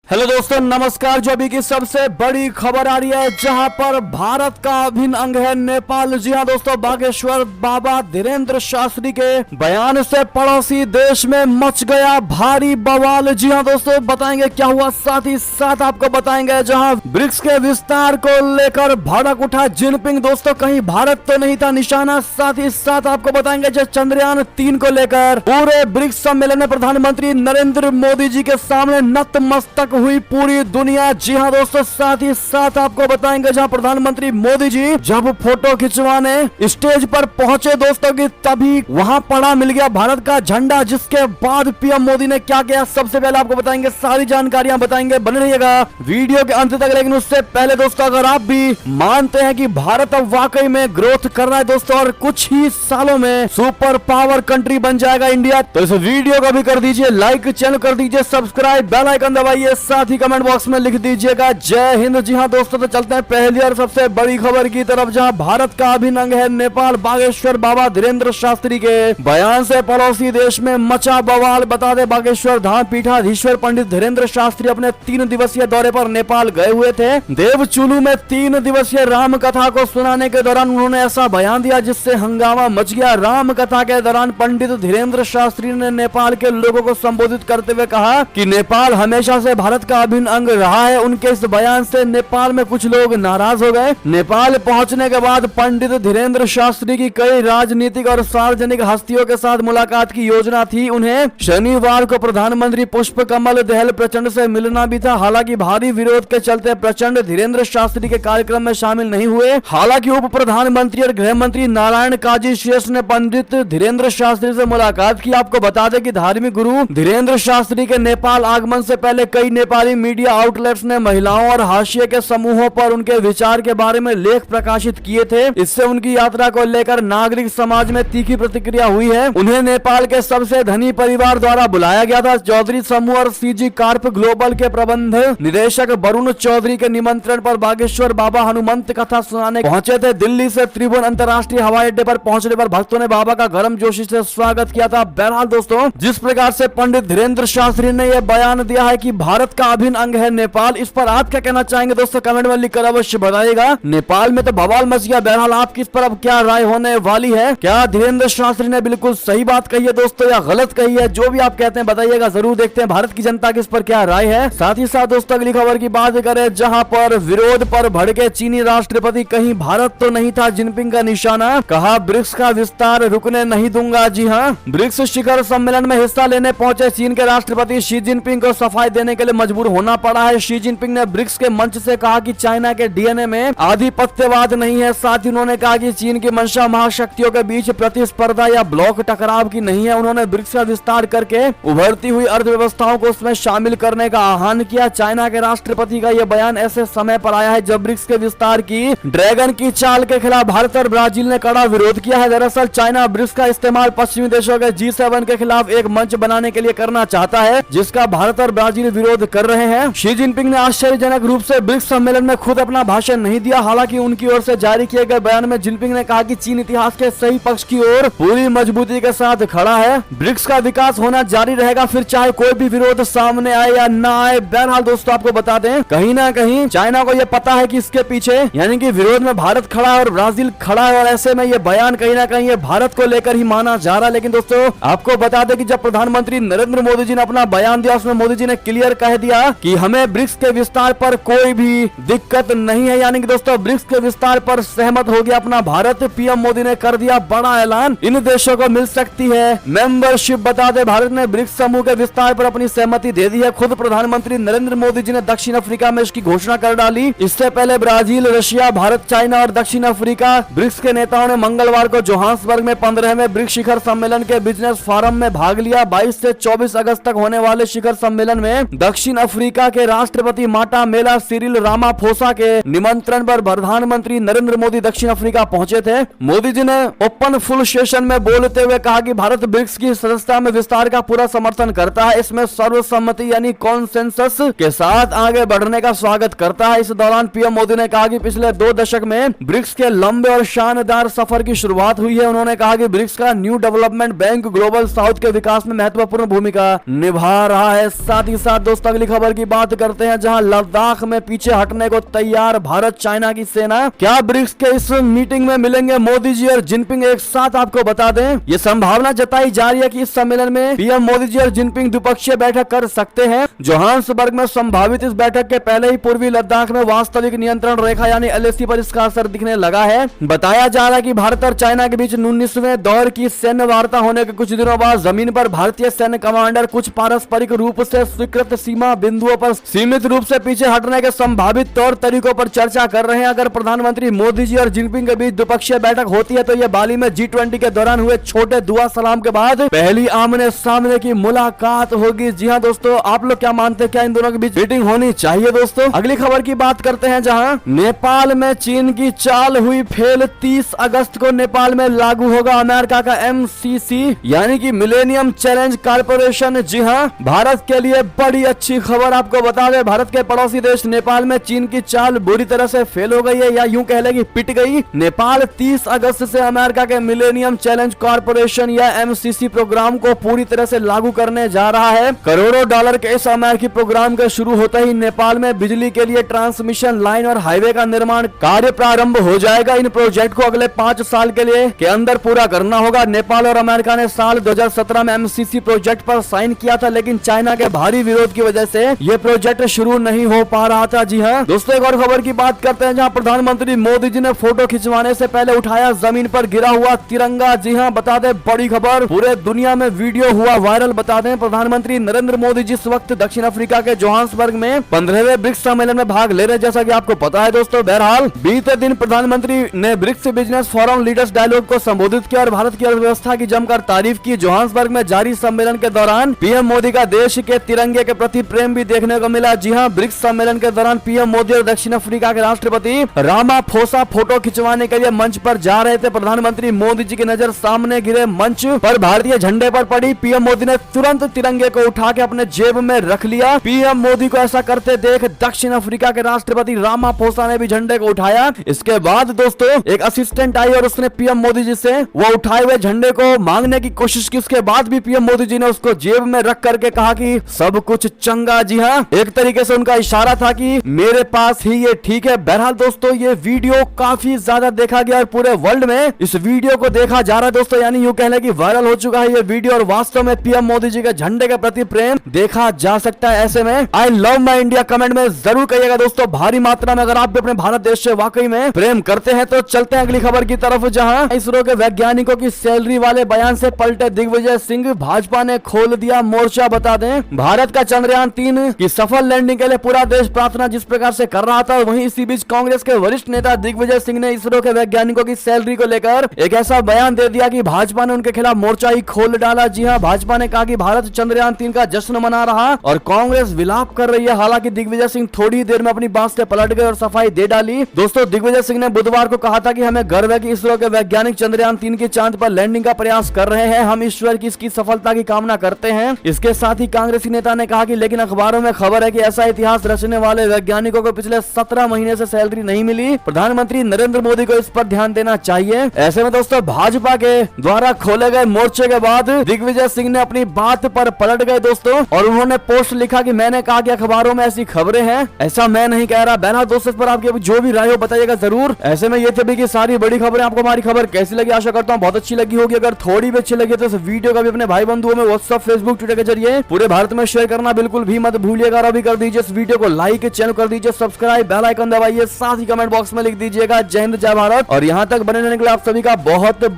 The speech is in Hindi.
हेलो दोस्तों, नमस्कार। जो अभी की सबसे बड़ी खबर आ रही है, जहां पर भारत का अभिन्न अंग है नेपाल। जी हां दोस्तों, बागेश्वर बाबा धीरेन्द्र शास्त्री के बयान से पड़ोसी देश में मच गया भारी बवाल। जी हां दोस्तों, बताएंगे क्या हुआ, साथ ही साथ आपको बताएंगे जहां ब्रिक्स के विस्तार को लेकर भड़क उठा जिनपिंग। दोस्तों, कहीं भारत तो नहीं था निशाना। साथ ही साथ आपको बताएंगे जो चंद्रयान 3 को लेकर पूरे ब्रिक्स सम्मेलन में प्रधानमंत्री नरेंद्र मोदी जी के सामने नतमस्तक हुई पूरी दुनिया। जी हां दोस्तों, साथ ही साथ आपको बताएंगे जहां प्रधानमंत्री मोदी जी जब फोटो खिंचवाने स्टेज पर पहुंचे दोस्तों की तभी वहां पड़ा मिल गया भारत का झंडा। जिसके बाद पीएम मोदी ने क्या किया, सबसे पहले आपको बताएंगे, सारी जानकारियां बताएंगे। बने रहिएगा वीडियो के अंत तक। लेकिन उससे पहले दोस्तों, अगर आप भी मानते हैं कि भारत अब वाकई में ग्रोथ कर रहा है दोस्तों और कुछ ही सालों में सुपर पावर कंट्री बन जाएगा इंडिया, तो इस वीडियो को भी कर दीजिए लाइक, चैनल कर दीजिए सब्सक्राइब, बेल आइकन दबाइए, साथ ही कमेंट बॉक्स में लिख दीजिएगा जय हिंद। जी हां दोस्तों, तो चलते हैं पहली और सबसे बड़ी खबर की तरफ, जहां भारत का अभिन्न अंग है नेपाल। बागेश्वर बाबा धीरेन्द्र शास्त्री के बयान से पड़ोसी देश में मचा बवाल। बता दें, बागेश्वर धाम पीठाधीश्वर पंडित धीरेन्द्र शास्त्री अपने 3 दिवसीय दौरे पर नेपाल गए हुए थे। देवचुलू में 3 दिवसीय राम कथा को सुनाने के दौरान उन्होंने ऐसा बयान दिया जिससे हंगामा मच गया। राम कथा के दौरान पंडित धीरेन्द्र शास्त्री ने नेपाल के लोगों को संबोधित करते हुए कहा कि नेपाल हमेशा से भारत का अभिन्न अंग रहा है। उनके इस बयान से नेपाल में कुछ लोग नाराज हो गए। नेपाल पहुंचने के बाद पंडित धीरेन्द्र शास्त्री की कई राजनीतिक और सार्वजनिक हस्तियों के साथ मुलाकात की योजना थी। उन्हें शनिवार को प्रधानमंत्री पुष्प कमल दहल प्रचंड से मिलना भी था। हालांकि भारी विरोध के चलते प्रचंड धीरेन्द्र शास्त्री के कार्यक्रम में शामिल नहीं हुए। हालांकि उप प्रधानमंत्री और गृह मंत्री नारायण काजी शेष ने पंडित धीरेन्द्र शास्त्री से मुलाकात की। आपको बता दें कि धार्मिक गुरु धीरेन्द्र शास्त्री के नेपाल आगमन से पहले कई नेपाली मीडिया आउटलेट्स ने महिलाओं और हाशिए के समूहों पर उनके विचार के बारे में लेख प्रकाशित किए थे। इससे उनकी यात्रा को लेकर नागरिक समाज में तीखी प्रतिक्रिया हुई है। उन्हें नेपाल के सबसे धनी परिवार द्वारा बुलाया गया था। चौधरी समूह और सीजी कार्प ग्लोबल के प्रबंध निदेशक वरुण चौधरी के निमंत्रण पर बागेश्वर बाबा हनुमंत कथा सुनाने पहुंचे थे। दिल्ली से त्रिभुवन अंतर्राष्ट्रीय हवाई अड्डे पर पहुंचने पर भक्तों ने बाबा का गर्मजोशी से स्वागत किया था। बहरहाल दोस्तों, जिस प्रकार से पंडित धीरेन्द्र शास्त्री ने यह बयान दिया है कि भारत का अभिन्न अंग है नेपाल, इस पर आप क्या कहना चाहेंगे दोस्तों, कमेंट में लिखकर अवश्य बताइएगा। नेपाल में तो बवाल मच गया। बहरहाल आपकी इस पर अब क्या राय होने वाली है? क्या धीरेन्द्र शास्त्री ने बिल्कुल सही बात कही है दोस्तों या गलत कही है? जो भी आप कहते हैं बताइएगा, जरूर देखते हैं भारत की जनता की इस पर क्या राय है। साथ ही साथ दोस्तों, अगली खबर की बात करें, जहां पर विरोध पर भड़के चीनी राष्ट्रपति, कहीं भारत तो नहीं था जिनपिंग का निशाना, कहा ब्रिक्स का विस्तार रुकने नहीं दूंगा। जी हाँ, ब्रिक्स शिखर सम्मेलन में हिस्सा लेने पहुंचे चीन के राष्ट्रपति शी जिनपिंग को सफाई देने के लिए मजबूर होना पड़ा है। शी जिनपिंग ने ब्रिक्स के मंच से कहा कि चाइना के डीएनए में आधिपत्यवाद नहीं है। साथ ही उन्होंने कहा कि चीन की मंशा महाशक्तियों के बीच प्रतिस्पर्धा या ब्लॉक टकराव की नहीं है। उन्होंने ब्रिक्स का विस्तार करके उभरती हुई अर्थव्यवस्थाओं को उसमें शामिल करने का आह्वान किया। चाइना के राष्ट्रपति का यह बयान ऐसे समय पर आया है जब ब्रिक्स के विस्तार की ड्रैगन की चाल के खिलाफ भारत और ब्राजील ने कड़ा विरोध किया है। दरअसल चाइना ब्रिक्स का इस्तेमाल पश्चिमी देशों के G7 के खिलाफ एक मंच बनाने के लिए करना चाहता है, जिसका भारत और ब्राजील विरोध कर रहे हैं। शी जिनपिंग ने आश्चर्यजनक रूप से ब्रिक्स सम्मेलन में खुद अपना भाषण नहीं दिया। हालांकि उनकी ओर से जारी किए गए बयान में जिनपिंग ने कहा कि चीन इतिहास के सही पक्ष की ओर पूरी मजबूती के साथ खड़ा है। ब्रिक्स का विकास होना जारी रहेगा, फिर चाहे कोई भी विरोध सामने आए या ना आए। बहरहाल दोस्तों, आपको बता दें, कहीं ना कहीं चाइना को यह पता है कि इसके पीछे यानी कि विरोध में भारत खड़ा है और ब्राजील खड़ा है, और ऐसे में यह बयान कहीं ना कहीं भारत को लेकर ही माना जा रहा है। लेकिन दोस्तों, आपको बता दें कि जब प्रधानमंत्री नरेंद्र मोदी जी ने अपना बयान दिया, उसमें मोदी जी ने क्लियर कह दिया कि हमें ब्रिक्स के विस्तार पर कोई भी दिक्कत नहीं है। यानी कि दोस्तों, ब्रिक्स के विस्तार पर सहमत हो गया अपना भारत। पीएम मोदी ने कर दिया बड़ा ऐलान, इन देशों को मिल सकती है मेंबरशिप। बता दें, भारत ने ब्रिक्स समूह के विस्तार पर अपनी सहमति दे दी है। खुद प्रधानमंत्री नरेंद्र मोदी जी ने दक्षिण अफ्रीका में इसकी घोषणा कर डाली। इससे पहले ब्राजील, रशिया, भारत, चाइना और दक्षिण अफ्रीका ब्रिक्स के नेताओं ने मंगलवार को जोहान्सबर्ग में 15वें ब्रिक्स शिखर सम्मेलन के बिजनेस फोरम में भाग लिया। 22 से 24 अगस्त तक होने वाले शिखर सम्मेलन में दक्षिण अफ्रीका के राष्ट्रपति माटा मेला सिरिल रामाफोसा के निमंत्रण पर प्रधानमंत्री नरेंद्र मोदी दक्षिण अफ्रीका पहुंचे थे। मोदी जी ने ओपन फुल सेशन में बोलते हुए कहा कि भारत ब्रिक्स की सदस्यता में विस्तार का पूरा समर्थन करता है। इसमें सर्वसम्मति यानी कॉन्सेंसस के साथ आगे बढ़ने का स्वागत करता है। इस दौरान पीएम मोदी ने कहा कि पिछले 2 दशक में ब्रिक्स के लंबे और शानदार सफर की शुरुआत हुई है। उन्होंने कहा कि ब्रिक्स का new development bank global south के विकास में महत्वपूर्ण भूमिका निभा रहा है। साथ ही साथ दोस्तों, अगली खबर की बात करते हैं, जहां लद्दाख में पीछे हटने को तैयार भारत चाइना की सेना। क्या ब्रिक्स के इस मीटिंग में मिलेंगे मोदी जी और जिनपिंग एक साथ? आपको बता दें, ये संभावना जताई जा रही है कि इस सम्मेलन में पीएम मोदी जी और जिनपिंग द्विपक्षीय बैठक कर सकते हैं। जोहान्सबर्ग में संभावित इस बैठक के पहले ही पूर्वी लद्दाख में वास्तविक नियंत्रण रेखा यानी एलएसी पर इसका असर दिखने लगा है। बताया जा रहा है कि भारत और चाइना के बीच 19वें दौर की सैन्य वार्ता होने के कुछ दिनों बाद जमीन पर भारतीय सैन्य कमांडर कुछ पारस्परिक रूप से स्वीकृत सीमा बिंदुओं पर सीमित रूप से पीछे हटने के संभावित तौर तरीकों पर चर्चा कर रहे हैं। अगर प्रधानमंत्री मोदी जी और जिनपिंग के बीच द्विपक्षीय बैठक होती है तो यह बाली में G20 के दौरान हुए छोटे दुआ सलाम के बाद पहली आमने सामने की मुलाकात होगी। जी हाँ दोस्तों, आप लोग क्या मानते हैं, क्या इन दोनों के बीच मीटिंग होनी चाहिए? दोस्तों अगली खबर की बात करते हैं, जहां नेपाल में चीन की चाल हुई फेल। 30 अगस्त को नेपाल में लागू होगा अमेरिका का MCC यानी कि मिलेनियम चैलेंज कॉर्पोरेशन। जी हाँ, भारत के लिए बड़ी अच्छी खबर। आपको बता दें, भारत के पड़ोसी देश नेपाल में चीन की चाल बुरी तरह से फेल हो गई है, या यूं कह ले कि पिट गई। नेपाल 30 अगस्त से अमेरिका के मिलेनियम चैलेंज कॉर्पोरेशन या MCC प्रोग्राम को पूरी तरह से लागू करने जा रहा है। करोड़ों डॉलर के इस अमेरिकी प्रोग्राम के शुरू होते ही नेपाल में बिजली के लिए ट्रांसमिशन लाइन और हाईवे का निर्माण कार्य प्रारंभ हो जाएगा। इन प्रोजेक्ट को अगले 5 साल के अंदर पूरा करना होगा। नेपाल और अमेरिका ने साल 2017 में MCC प्रोजेक्ट पर साइन किया था, लेकिन चाइना के भारी विरोध की वजह से ये प्रोजेक्ट शुरू नहीं हो पा रहा था। जी हाँ दोस्तों, एक और खबर की बात करते हैं, जहां प्रधानमंत्री मोदी जी ने फोटो खिंचवाने से पहले उठाया जमीन पर गिरा हुआ तिरंगा। जी हाँ, बता दें बड़ी खबर, पूरे दुनिया में वीडियो हुआ वायरल। बता दें, प्रधानमंत्री नरेंद्र मोदी जी इस वक्त दक्षिण अफ्रीका के जोहान्सबर्ग में 15वें ब्रिक्स सम्मेलन में भाग ले रहे, जैसा कि आपको पता है दोस्तों। बहरहाल बीते दिन प्रधानमंत्री ने BRICS business forum leaders dialogue को संबोधित किया और भारत की अर्थव्यवस्था की जमकर तारीफ की। जोहान्सबर्ग में जारी सम्मेलन के दौरान पीएम मोदी का देश के तिरंगे के प्रति प्रेम भी देखने को मिला। जी हाँ, ब्रिक्स सम्मेलन के दौरान पीएम मोदी और दक्षिण अफ्रीका के राष्ट्रपति रामाफोसा फोटो खिंचवाने के लिए मंच पर जा रहे थे। प्रधानमंत्री मोदी जी की नजर सामने गिरे मंच पर भारतीय झंडे पर पड़ी। पीएम मोदी ने तुरंत तिरंगे को उठा के अपने जेब में रख लिया। पीएम मोदी को ऐसा करते देख दक्षिण अफ्रीका के राष्ट्रपति रामाफोसा ने भी झंडे को उठाया। इसके बाद दोस्तों एक असिस्टेंट आई और उसने पीएम मोदी जी से वो उठाए हुए झंडे को मांगने की कोशिश की। उसके बाद भी पीएम मोदी जी ने उसको जेब में रख करके कहा कि सब कुछ चंगा। जी हाँ, एक तरीके से उनका इशारा था कि मेरे पास ही ये ठीक है। बहरहाल दोस्तों, ये वीडियो काफी ज्यादा देखा गया और पूरे वर्ल्ड में इस वीडियो को देखा जा रहा है दोस्तों, यानी यूं कह लें कि वायरल हो चुका है ये वीडियो और वास्तव में पीएम मोदी जी के झंडे के प्रति प्रेम देखा जा सकता है। ऐसे में I love my India comment में जरूर कहिएगा दोस्तों, भारी मात्रा में, अगर आप भी अपने भारत देश से वाकई में प्रेम करते हैं। तो चलते हैं अगली खबर की तरफ, जहां इसरो के वैज्ञानिकों की सैलरी वाले बयान से पलटे दिग्विजय सिंह। भाजपा ने खोल दिया मोर्चा। बता दें, भारत का चंद्रयान 3 की सफल लैंडिंग के लिए पूरा देश प्रार्थना जिस प्रकार से कर रहा था, वहीं इसी बीच कांग्रेस के वरिष्ठ नेता दिग्विजय सिंह ने इसरो के वैज्ञानिकों की सैलरी को लेकर एक ऐसा बयान दे दिया कि भाजपा ने उनके खिलाफ मोर्चा ही खोल डाला। जी हां, भाजपा ने कहा कि भारत चंद्रयान 3 का जश्न मना रहा और कांग्रेस विलाप कर रही है। हालांकि दिग्विजय सिंह थोड़ी देर में अपनी बात से पलट गए और सफाई दे डाली। दोस्तों, दिग्विजय सिंह ने बुधवार को कहा था कि हमें गर्व है कि इसरो के वैज्ञानिक चंद्रयान 3 की चांद पर लैंडिंग का प्रयास कर रहे हैं। हम ईश्वर की इसकी सफलता की कामना करते हैं। इसके साथ ही कांग्रेसी नेता ने कहा कि लेकिन अखबारों में खबर है कि ऐसा इतिहास रचने वाले वैज्ञानिकों को पिछले 17 महीने से सैलरी नहीं मिली। प्रधानमंत्री नरेंद्र मोदी को इस पर ध्यान देना चाहिए। ऐसे में दोस्तों, भाजपा के द्वारा खोले गए मोर्चे के बाद दिग्विजय सिंह ने अपनी बात पर पलट गए दोस्तों, और उन्होंने पोस्ट लिखा कि मैंने कहा कि अखबारों में ऐसी खबरें हैं, ऐसा मैं नहीं कह रहा। बहना दोस्तों, इस पर आपकी जो भी राय हो बताइएगा जरूर। ऐसे में ये थे की सारी बड़ी खबरें। आपको हमारी खबर कैसी लगी? आशा करता हूँ बहुत अच्छी लगी होगी। अगर थोड़ी भी अच्छी लगी तो इस वीडियो का भी अपने भाई बंधुओं में व्हाट्सएप, फेसबुक, ट्विटर के जरिए पूरे भारत में शेयर करना बिल्कुल भी मत भूलिएगा। और अभी कर दीजिए इस वीडियो को लाइक, चैनल कर दीजिए सब्सक्राइब, बेल आइकन दबाइए, साथ ही कमेंट बॉक्स में लिख दीजिएगा जय हिंद जय भारत। और यहाँ तक बने रहने के लिए आप सभी का बहुत